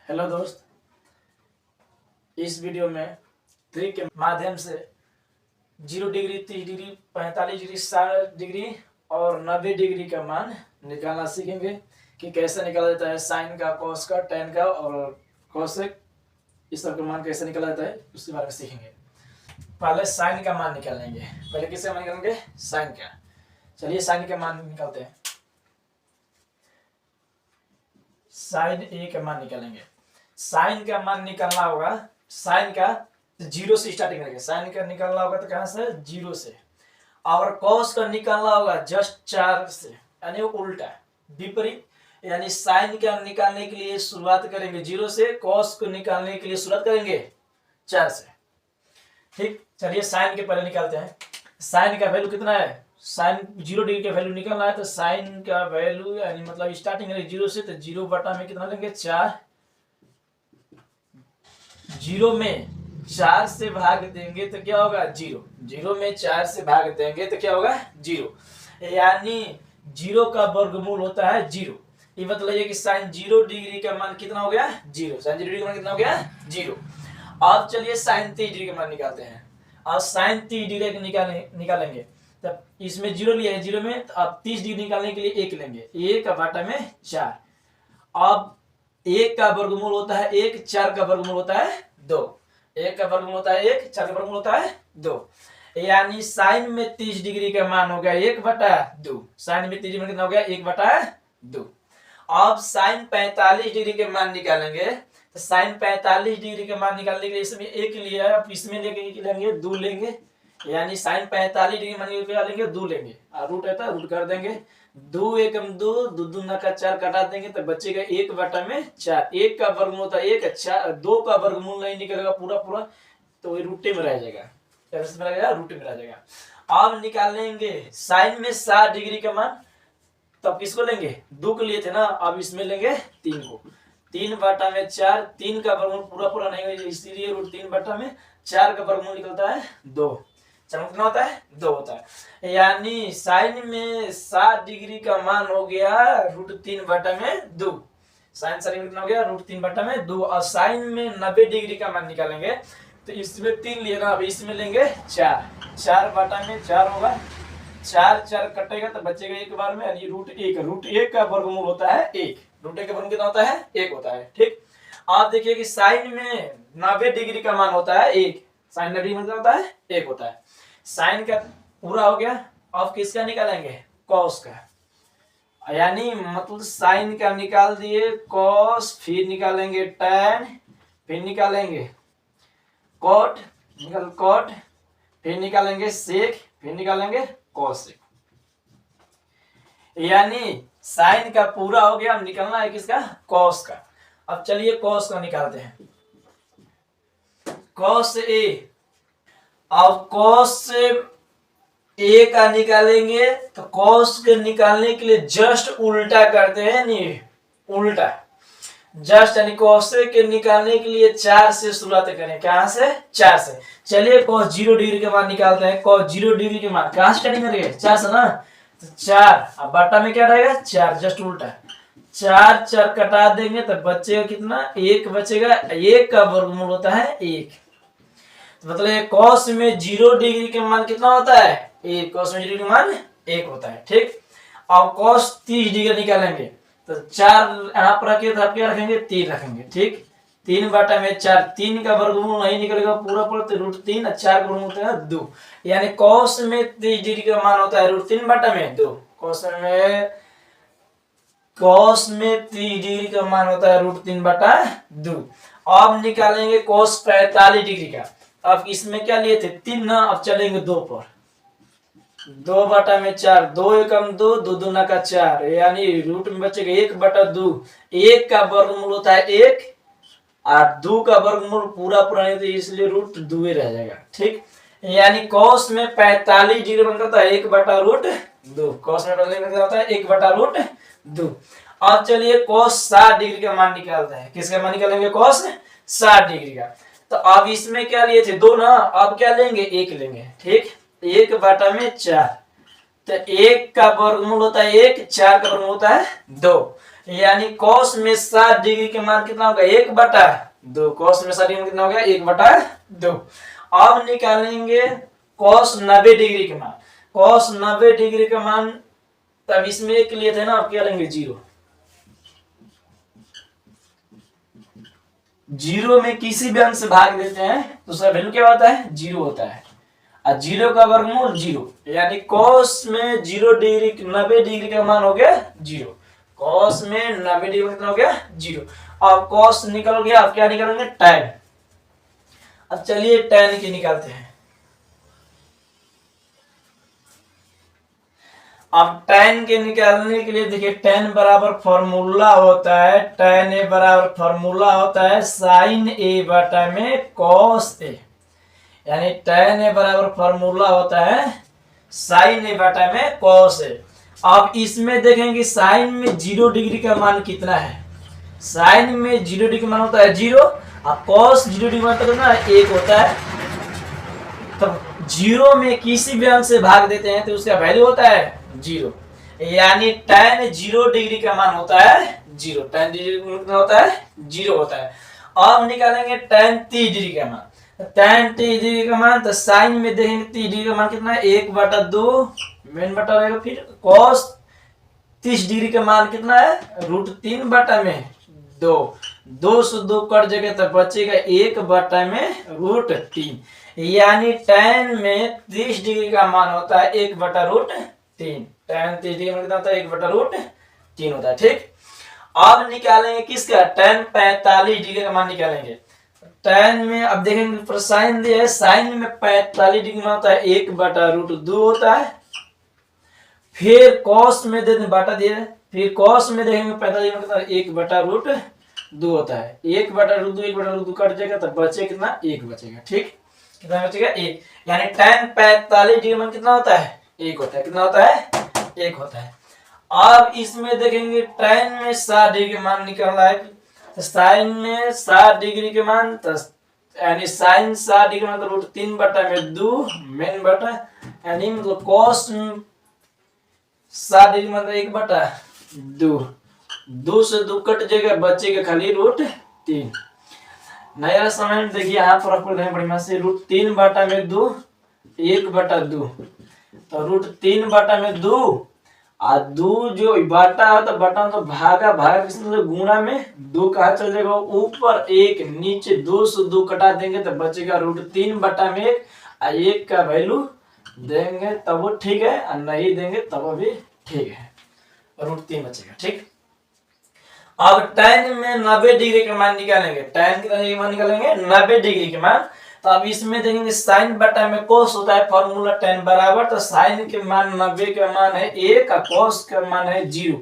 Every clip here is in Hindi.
हेलो दोस्त, इस वीडियो में ट्रिक के माध्यम से 0 डिग्री, 30 डिग्री, 45 डिग्री, 60 डिग्री और 90 डिग्री का मान निकालना सीखेंगे कि कैसे निकाला जाता है साइन का, कॉस का, टेन का और कोसेक, इस सब का मान कैसे निकाला जाता है उसके बारे में सीखेंगे। पहले साइन का मान निकालेंगे। पहले किसका मान निकालेंगे? साइन का। चलिए साइन का मान निकालते हैं। साइन ए का मान निकालेंगे। साइन का मान निकालना होगा, साइन का 0 से स्टार्टिंग करेंगे। साइन का निकालना होगा तो कहां से? 0 से। और कॉस का निकालना होगा जस्ट 4 से, यानी उल्टा विपरीत। यानी साइन का निकालने के लिए शुरुआत करेंगे 0 से, कॉस को निकालने के लिए शुरुआत करेंगे 4 से। ठीक, चलिए साइन के पहले निकालते हैं। साइन का वैल्यू कितना है? साइन 0 डिग्री का वैल्यू निकालना है तो साइन का वैल्यू यानी मतलब स्टार्टिंग करेंगे 0 से, तो 0 बटा में कितना लेंगे? 4। 0 में 4 से भाग देंगे तो क्या होगा? 0। 0 में 4 से भाग देंगे तो क्या होगा? 0। यानी 0 का वर्गमूल होता है 0। ये मतलब ये कि साइन 0 डिग्री का मान कितना हो गया? 0। साइन 0 डिग्री का मान कितना हो गया? 0। अब चलिए साइन 30 डिग्री का मान निकालते हैं। अब साइन 30 डिग्री का निकालेंगे तब इसमें 0 लिया है, 0 में तो अब 30 डिग्री निकालने के लिए 1 लेंगे। 1 बटा में 4। अब 1 का वर्गमूल होता है 1, 4 का वर्गमूल होता है 2। 1 का वर्गमूल होता है 1, 4 का वर्गमूल होता है 2। यानी साइन में 30 डिग्री का मान हो गया 1 बटा 2। साइन में 30 डिग्री कितना हो गया? 1 बटा 2। अब साइन 45 डिग्री के मान निकालेंगे तो साइन 45 डिग्री के मान निकालने के लिए इसमें 1 लिया है, अब इसमें लेंगे 2 लेंगे। यानी साइन 45 डिग्री मान लेंगे 2 लेंगे और रूट है तो रूट कर देंगे। 2 एकम 2, 2 दूना का 4 कटा देंगे तो बचेगा 1 बटा में 4। 1 का वर्गमूल होता है 1, 4, 2 का वर्गमूल नहीं निकलेगा पूरा पूरा तो ये रूटे में रह जाएगा। रूटे में रह जाएगा। अब निकालेंगे साइन में 60 डिग्री का मान, तब किसको लेंगे? 2 को लिए थे ना, अब इसमें लेंगे 3 को। 3 बटा में 4, 3 का वर्गमूल पूरा पूरा नहीं होगा इसलिए रूट 3 बटा में 4 का वर्गमूल निकलता है 2। चलो कितना होता है? 2 होता है। यानी साइन में 60 डिग्री का मान हो गया रूट 3 बटा में 2। साइन कितना हो गया? रूट 3 बटा में 2। और साइन में 90 डिग्री का मान निकालेंगे तो इसमें 3 लिए ना, अब इसमें लेंगे 4। 4 बटा में 4 होगा। 4 4 कटेगा तो बचेगा 1 बार में, यानी रूट 1। रूट 1 का वर्गमूल होता है 1। रूट 1 का वर्गमूल कितना होता है? 1 होता है। ठीक, आप देखिए कि साइन में 90 डिग्री का मान होता है 1। साइन 90 डिग्री मतलब होता है 1 होता है। साइन का पूरा हो गया। अब किसका निकालेंगे? कॉस का। यानी मतलब साइन का निकाल दिए, कॉस, फिर निकालेंगे टेन, फिर निकालेंगे कॉट, कॉट, फिर निकालेंगे सेक, फिर निकालेंगे कोसेक। यानी साइन का पूरा हो गया। अब निकालना है किसका? कॉस का। अब चलिए कॉस का निकालते हैं। Cos A. अब कॉस से ए का निकालेंगे तो कॉस के निकालने के लिए जस्ट उल्टा करते हैं, नहीं उल्टा जस्ट, यानी कॉस के निकालने के लिए 4 से शुरुआत करें। कहां से? 4 से। चलिए कॉस 0 डिग्री के मान निकालते हैं। कॉस 0 डिग्री के मान कहां से स्टार्टिंग करेंगे? 4 से ना, तो 4। अब बटा में क्या रहेगा? 4, जस्ट उल्टा। 4 4 कटा देंगे तो बचेगा कितना? 1 बचेगा। 1 का वर्गमूल होता है 1। मतलब कॉस में 0 डिग्री के मान कितना होता है? 1। कॉस में 0 डिग्री का मान 1 होता है। ठीक, अब कॉस 30 डिग्री निकालेंगे तो 4 यहाँ पर रखे तो आप क्या रखेंगे? 3 रखेंगे। ठीक, 3 बटा में 4। 3 का वर्गमूल नहीं निकलेगा पूरा पूरा तो रूट 3, 4 का वर्गमूल होता है 2। यानी कॉस में 30 डिग्री का मान होता है रूट 3 बटा में 2। कॉस में 30 डिग्री का मान होता है रूट 3 बटा 2। अब निकालेंगे कॉस 45 डिग्री का। अब इसमें क्या लिए थे? 3 ना, अब चलेंगे 2 पर। 2 बटा में 4, 2 एकम 2, 2 दूना का 4, यानी रूट में बचेगा 1 बटा 2। 1 का वर्गमूल होता है 1 और 2 का वर्गमूल पूरा पूरा नहीं तो इसलिए रूट 2 रह जाएगा। ठीक, यानी कॉस में 45 डिग्री बनता है 1 बटा रूट 2। कॉस में होता है 1 बटा रूट 2। अब चलिए कॉस 60 डिग्री का मान निकालते हैं। किसका मान निकालेंगे? कॉस 60 डिग्री का। तो अब इसमें क्या लिए थे? 2 ना, अब क्या लेंगे? 1 लेंगे। ठीक, 1 बटा में 4, तो 1 का वर्गमूल होता है 1, 4 का वर्गमूल होता है 2। यानी कॉस में 60 डिग्री के मान कितना होगा 1/2। कॉस में 60 डिग्री कितना हो गया 1/2। अब निकालेंगे कॉस 90 डिग्री के मान। कॉस 90 डिग्री का मान तब इसमें एक लिए थे ना, अब क्या लेंगे 0। 0 में किसी भी अंक से भाग देते हैं तो उसका वैल्यू क्या होता है 0 होता है। और 0 का वर्गमूल 0, यानी कॉस में 0 डिग्री 90 डिग्री का मान हो गया 0। कॉस में 90 डिग्री कितना हो गया 0। अब कॉस निकल गया, अब क्या निकालेंगे tan। अब चलिए tan की निकालते हैं। अब tan के निकालने के लिए देखिए tan बराबर फॉर्मूला होता है, tan a बराबर फॉर्मूला होता है sin a बटा में cos a। यानी tan a बराबर फॉर्मूला होता है sin a बटा में cos a। अब इसमें देखेंगे sin में 0 डिग्री का मान कितना है। sin में 0 डिग्री का मान होता है 0, और cos 0 डिग्री का मान कितना है 1 होता है। तो 0 में किसी भी अंक से भाग देते हैं तो उसका वैल्यू होता है 0। यानी tan 0 डिग्री का मान होता है 0। tan 0 कितना होता है 0 होता है। अब निकालेंगे tan 30 डिग्री का मान। tan 30 डिग्री का मान तो sin में देखेंगे 30 डिग्री का मान कितना है 1/2 मेन बटा रहेगा। फिर cos 30 डिग्री का मान कितना है √3/2। 2 से 2 कट जाएगा तो बचेगा 1/√3। यानी tan में 30 डिग्री का मान होता है 1/√3। tan 30 डिग्री में कितना होता है 1/√3 होता है। ठीक, अब निकालेंगे किसका tan 45 डिग्री का मान निकालेंगे। tan में अब देखेंगे ऊपर साइन दिया है, साइन में 45 डिग्री में होता है 1/√2 होता है। फिर cos में दे बाटा दिया है, फिर cos में देखेंगे 45 में कितना 1/√2 होता है। 1/√2 कट जाएगा तो बचे कितना 1 बचेगा। ठीक, कितना बचेगा 1। यानी tan 45 डिग्री में कितना होता है 1 होता है। कितना होता है 1 होता है। अब इसमें देखेंगे tan में 60 डिग्री के मान निकल रहा है। तो sin में 60 डिग्री के मान तो यानी sin 60 डिग्री में तो √3/2 मेन बटा, यानी मतलब cos 60 डिग्री मतलब 1/2। 2 से 2 कट जाएगा बचेगा खाली √3। नया समय में देखिए यहाँ पर आपको बढ़िया से √3/2 1/2 तो √3/2 और 2 जो बाटा है तो बटा तो भागा किसमें गुणा में 2 कहा चल जाएगा ऊपर 1 नीचे 2 से 2 कटा देंगे तो बचेगा √3/1 और 1 का वैल्यू देंगे तब वो ठीक है और नहीं देंगे तब भी ठीक है, √3 बचेगा। ठीक, अब tan में 90 डिग्री का मान निकालेंगे। tan कितना डिग्री मान निकालेंगे 90 डिग्री के मान। तो अब इसमें देखेंगे sin बटा में cos होता है फॉर्मूला tan बराबर, तो sin के मान 90 का मान है 1 और cos का मान है 0।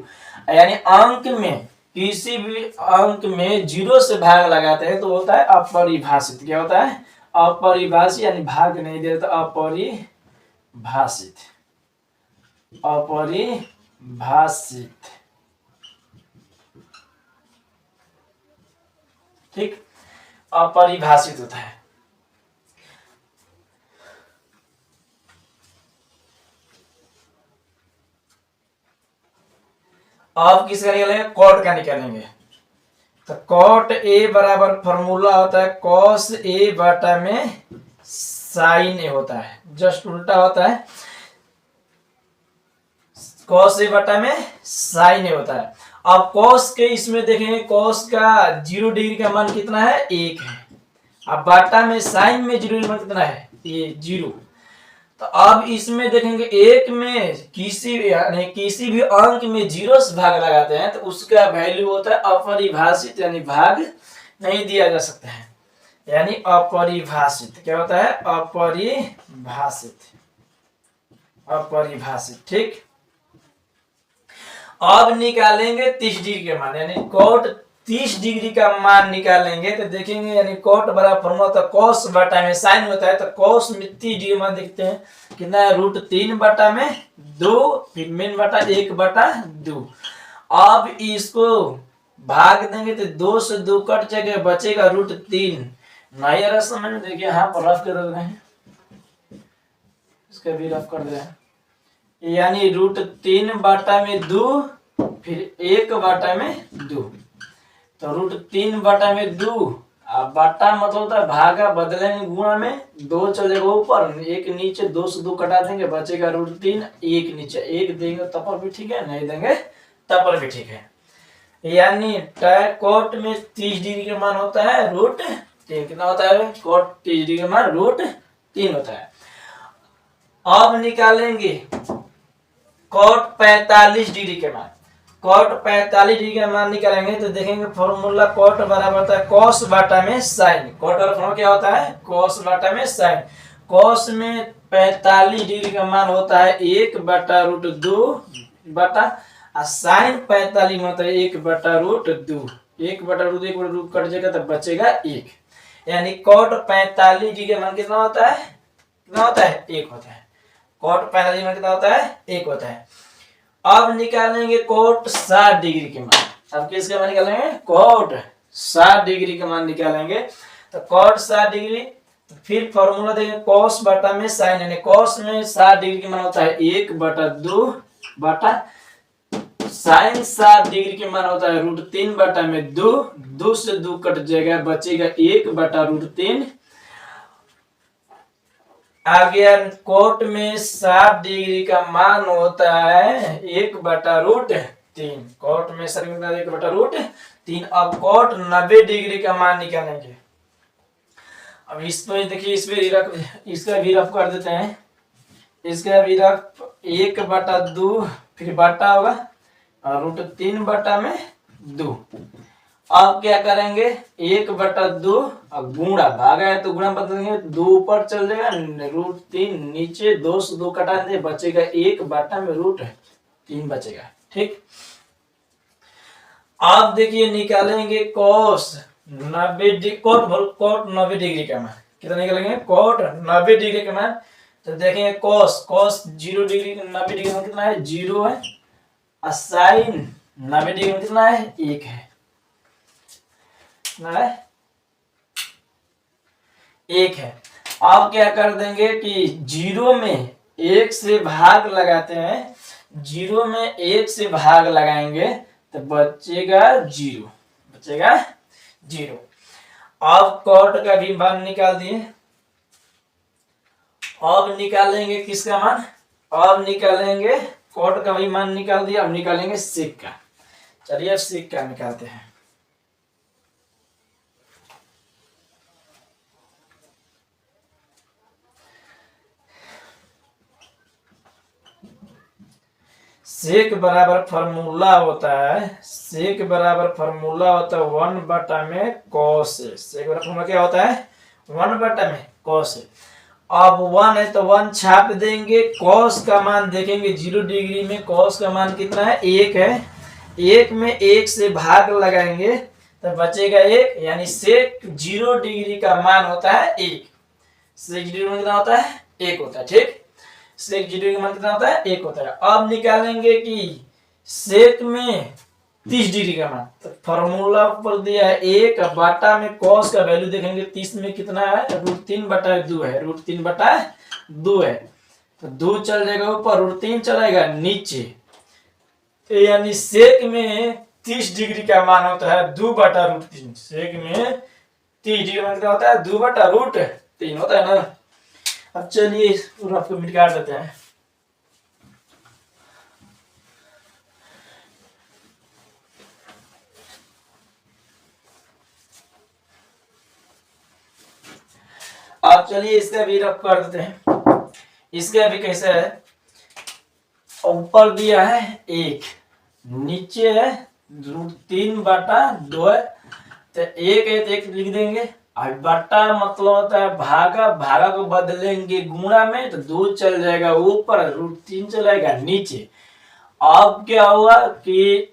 यानी अंक में किसी भी अंक में 0 से भाग लगाते हैं तो होता है अपरिभाषित। क्या होता है अपरिभाषित, यानी भाग नहीं देता अपरिभाषित। ठीक, अपरिभाषित होता है। अब किसका निकालेंगे कॉट का निकालेंगे। तो कॉट ए बराबर फॉर्मूला होता है cos a बटा में sin a होता है, जस्ट उल्टा होता है। cos a बटा में sin a होता है। अब cos के इसमें देखेंगे cos का 0 डिग्री का मान कितना है 1 है। अब बाटा में sin में 0 डिग्री का मान कितना है ये 0। तो अब इसमें देखेंगे 1 में किसी भी अंक में 0 से भाग लगाते हैं तो उसका वैल्यू होता है अपरिभाषित, यानी भाग नहीं दिया जा सकता है, यानी अपरिभाषित। क्या होता है अपरिभाषित। ठीक, अब निकालेंगे 30 डिग्री का मान, यानी cot 30 डिग्री का मान निकालेंगे तो देखेंगे यानी cot बराबर फॉर्मूला होता है cos बटा में sin होता है। तो cos में 30 डिग्री मान देखते हैं कितना है √3/2 फिर मेन बटा 1/2। अब इसको भाग देंगे तो 2 से 2 कट जाएगा बचेगा √3। नहीं रहा समझ में, देखिए यहाँ पर रफ कर रहे हैं, इसका भी रफ कर दे रहे हैं। यानी √3/2 फिर 1/2, तो √3/2। अब बटा मतलब होता है भागा, बदलेंगे गुणा में, 2 चलेगा ऊपर, 1 नीचे, 2 से 2 कटा देंगे, बचेगा √3, 1 नीचे, 1 देंगे तब पर भी ठीक है, नहीं देंगे तब पर भी ठीक है। यानी कोट में 30 डिग्री का मान होता है √3। कितना होता है कोट 30 डिग्री का मान √3 होता है। अब निकालेंगे कोट 45 डिग्री के मान। कोट 45 डिग्री का मान निकालेंगे तो देखेंगे फॉर्मूला कोट बराबर होता है कॉस बटा में साइन। कोट का फॉर्मूला क्या होता है कॉस बटा में साइन। कॉस में 45 डिग्री का मान होता है 1/√2 बटा, और साइन 45 में होता है 1/√2। 1/√2 कट जाएगा तो बचेगा 1। यानी कोट 45 डिग्री का मान कितना होता है, कितना होता है 1 होता है। कोट 45 में कितना होता है 1 होता है। अब निकालेंगे कोट 60 डिग्री के मान। अब किसका मान निकालेंगे कोट 60 डिग्री का मान निकालेंगे। तो कोट 60 डिग्री, तो फिर फॉर्मूला देंगे कॉस बटा में साइन, यानी कॉस में 60 डिग्री का मान होता है 1/2 बटा, साइन 60 डिग्री के मान होता है √3/2। 2 से 2 कट जाएगा, बचेगा 1/√3। आ गया कोट में 60 डिग्री का मान होता है 1/√3। कोट में 1/√3। अब कोट 90 डिग्री का मान निकालेंगे। अब इस पे देखिए, इस पे रख, इसका भी रफ कर देते हैं। इसका भी रफ 1/2 फिर बटा होगा और √3/2। अब क्या करेंगे 1/2 और गुणा, भागा है तो गुणा बदलेंगे, 2 ऊपर चल जाएगा, √3 नीचे, 2 से 2 कटा दे, बचेगा 1/√3 बचेगा। ठीक, अब देखिए निकालेंगे कोस 90 डिग्री, कोट 90 डिग्री का मान कितना निकालेंगे कोट 90 डिग्री का मान। तो देखेंगे कोस 0 डिग्री 90 डिग्री में कितना है 0 है, और साइन 90 डिग्री में कितना है 1 है, कितना है 1 है। अब क्या कर देंगे कि 0 में 1 से भाग लगाते हैं, 0 में 1 से भाग लगाएंगे तो बचेगा 0, बचेगा 0। अब कोट का भी मान निकाल दिए। अब निकालेंगे किसका मान, अब निकालेंगे कोट का भी मान निकाल दिया, अब निकालेंगे सेक का। चलिए अब सेक का निकालते हैं। सेक बराबर फॉर्मूला होता है, सेक बराबर फॉर्मूला होता है 1 में कॉस। सेक बराबर फॉर्मूला क्या होता है 1 में कॉस। अब 1 है तो 1 छाप देंगे, कॉस का मान देखेंगे 0 डिग्री में कॉस का मान कितना है 1 है, 1 में 1 से भाग लगाएंगे तो बचेगा 1, यानी सेक 0 डिग्री का मान होता है 1। सेक 0 में कितना होता है 1 होता है। ठीक, सेक 0 का मान कितना होता है 1 होता है। अब निकालेंगे कि सेक में 30 डिग्री का मान, तो फॉर्मूला पर दिया है 1 बटा में कॉस का वैल्यू देखेंगे 30 में कितना है √3/2 है, √3/2 है, तो 2 चल जाएगा ऊपर, √3 चलेगा नीचे, यानी सेक में 30 डिग्री का मान होता है 2/√3। सेक में 30 डिग्री मान कितना होता है 2/√3 होता है ना। अब चलिए इस रफ को मिटा देते हैं। अब चलिए इसका भी रफ कर देते हैं। इसका भी कैसे है, ऊपर दिया है 1, नीचे है √3/2 है, तो 1 है तो 1 लिख देंगे, और बटा मतलब होता है भागा, भागा को बदलेंगे गुणा में तो 2 चल जाएगा ऊपर, √3 चलेगा नीचे। अब क्या हुआ कि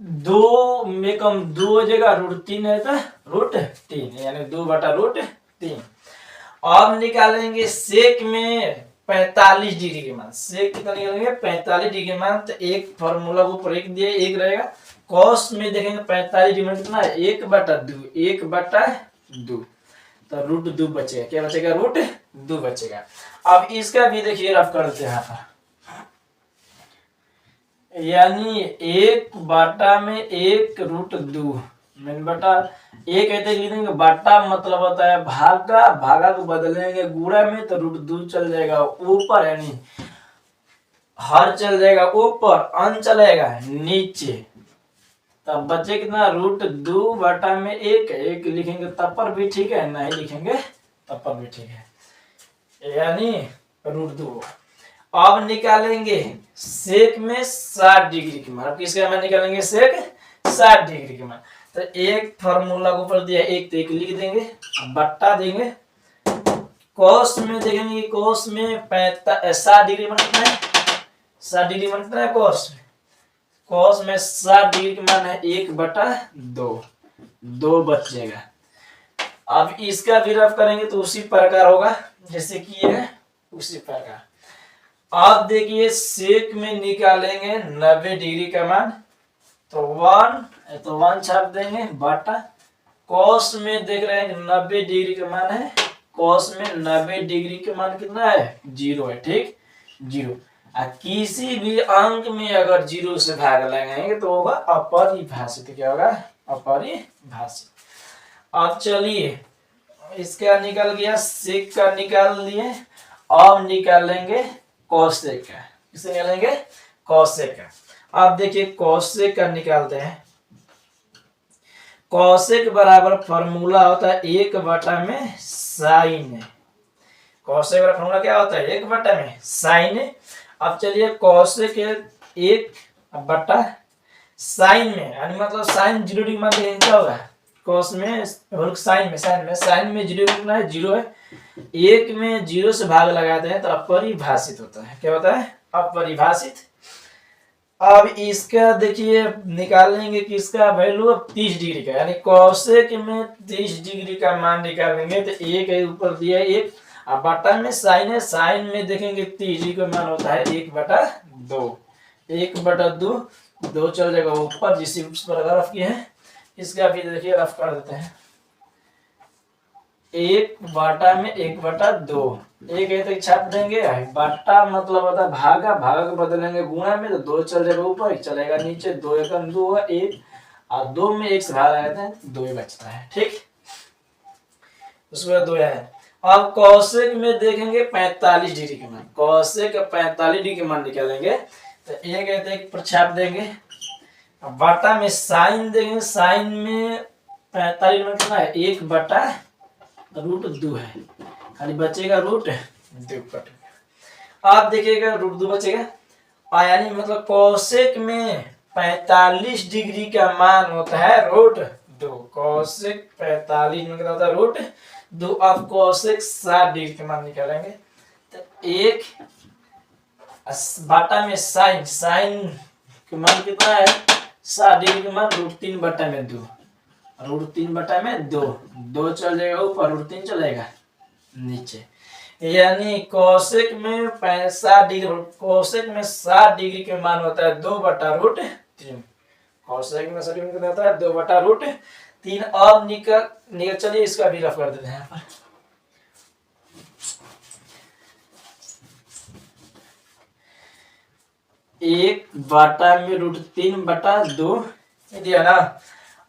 2 में कम 2 हो जाएगा, √3 है तो √3, यानी 2/√3। अब निकालेंगे सेक में 45 डिग्री के मान। सेक कितना निकालेंगे 45 डिग्री के मान, तो एक फॉर्मूला को ऊपर 1 दिए 1 रहेगा। कॉस में देखेंगे 45 डिग्री में कितना है 1/2, तो √2 बचेगा, क्या बचेगा √2 बचेगा। अब इसका भी देखिए रफ कर देते हैं यहाँ पर। यानी 1/1 मैंने बटा एक ऐसे लिख देंगे। बटा मतलब होता है भागा, भागा को बदलेंगे गुणा में तो √2 चल जाएगा ऊपर, यानी हर चल जाएगा ऊपर, अन चलेगा नीचे, तब बचे कितना √2/1। एक लिखेंगे तब पर भी ठीक है, नहीं लिखेंगे तब पर भी ठीक है, यानी √2। अब निकालेंगे सेक में 60 डिग्री की मान। किसका मान निकालेंगे? सेक 60 डिग्री की मान। तो एक फार्मूला को ऊपर दिया, एक तो एक लिख देंगे, बट्टा देंगे। कोस में देखेंगे, कोस में 60 डिग्री मान कितना है? 60 डिग्री मान कितना है कोस में? कोस में 60 डिग्री का मान है 1/2, 2 बचेगा। अब इसका भी रफ करेंगे तो उसी प्रकार होगा जैसे कि ये है, उसी प्रकार। अब देखिए सेक में निकालेंगे 90 डिग्री का मान, तो 1 छाप देंगे बटा कोस में देख रहे हैं 90 डिग्री का मान है, कोस में 90 डिग्री का मान कितना है? 0 है, ठीक, 0। किसी भी अंक में अगर 0 से भाग लगाएंगे तो होगा अपरिभाषित। क्या होगा? अपरिभाषित। अब चलिए इसका निकल गया, सेक का निकाल लिए। अब निकालेंगे कोसेक का। किसे निकालेंगे? कोसेक का। अब देखिए कोसेक का निकालते हैं। कोसेक बराबर फॉर्मूला होता है 1/साइन। कोसेक का फॉर्मूला क्या होता है? 1/साइन। अब चलिए कोसेक 1/साइन में, यानी मतलब साइन 0 डिग्री मान देंगे क्या होगा? कोस में साइन में 0 कितना है? 0 है। 1 में 0 से भाग लगाते हैं तो अपरिभाषित होता है। क्या होता है? अपरिभाषित। अब इसका देखिए निकालेंगे कि इसका वैल्यू 30 डिग्री का, यानी कोसेक में 30 डिग्री का मान निकालेंगे तो एक है ऊपर दिया 1, अब बटा में साइन है, साइन में देखेंगे 30 डिग्री का मान होता है 1/2, 1/2, 2 चल जाएगा ऊपर, जिस पर रफ किए हैं। इसका भी देखिए रफ कर देते हैं। 1/1/2, एक है तो छाप देंगे, बटा मतलब होता है भागा, भागा को बदलेंगे गुणा में तो 2 चल जाएगा ऊपर, चलेगा नीचे, 2 × 2 है 1, और 2 में 1 से भाग लगाते हैं 2 ही बचता है, ठीक। उसके बाद 2 है। अब कोसेक में देखेंगे 45 डिग्री के मान, कोसेक 45 डिग्री के मान निकालेंगे तो एक है तो एक पर छाप देंगे, बटा में साइन देंगे, साइन में 45 में कितना है? 1/√2 है, खाली बचेगा √2। आप देखिएगा √2 बचेगा, यानी मतलब कोसेक में 45 डिग्री का मान होता है √2। कोसेक 45 में कितना होता है? √2। अब कोसेक 60 डिग्री का मान निकालेंगे तो 1 बटा में साइन, साइन का मान कितना है? 60 डिग्री का मान √3/2, √3/2, 2 चल जाएगा ऊपर, √3 चलेगा नीचे, यानी कोसेक में 60 डिग्री, कोसेक में 60 डिग्री के मान होता है 2/√3। कोसेक में 60 डिग्री कितना होता है? 2/√3। अब निकल चलिए इसका भी रफ कर देते हैं यहाँ पर। एक बटा में √3/2 दिया ना।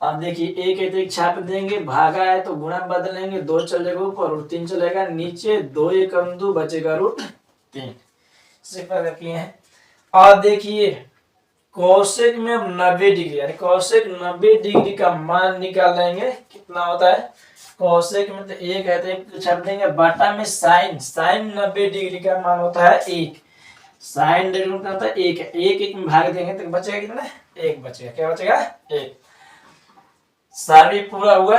अब देखिए एक है तो एक छाप देंगे, भागा है तो गुणा बदलेंगे, 2 चल जाएगा ऊपर, √3 चलेगा नीचे, 2 × 2 बचेगा √3। किए हैं। और देखिए कोसेक में 90 डिग्री, यानी कोसेक 90 डिग्री का मान निकालेंगे, कितना होता है? कोसेक में तो एक है तो एक छाप देंगे, बटा में साइन, साइन 90 डिग्री का मान होता है 1, साइन डिग्री का होता है 1 है, 1 में भाग देंगे तो बचेगा कितना? 1 बचेगा। क्या बचेगा? 1। सारी पूरा हुआ।